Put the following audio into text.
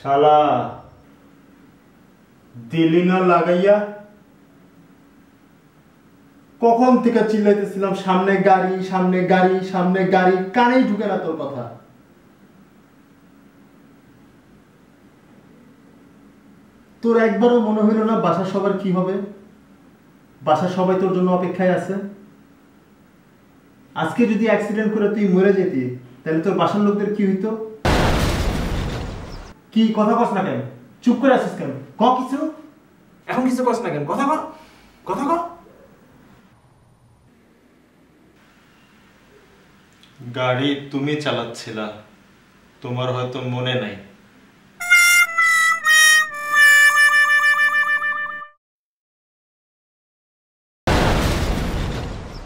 শালা দিলি না লাগাইয়া। কখন থেকে চিল্লাইতেছিলাম সামনে গাড়ি সামনে গাড়ি সামনে গাড়ি, কানেই ঢুকে না তোর কথা। তোর একবারও মনে হইল না বাসার সবার কি হবে? বাসার সবাই তোর জন্য অপেক্ষায় আছে। আজকে যদি অ্যাক্সিডেন্ট করে তুই মরে যেতি তাহলে তোর বাসার লোকদের কি হইতো? কি কথা কস না কেন? চুপ করে আছিস কেন? ক কিছু। এখন কিছু কস না কেন? কথা কর, কথা কর। গাড়ি তুমি চালাচ্ছিলা, তোমার হয়তো মনে নাই।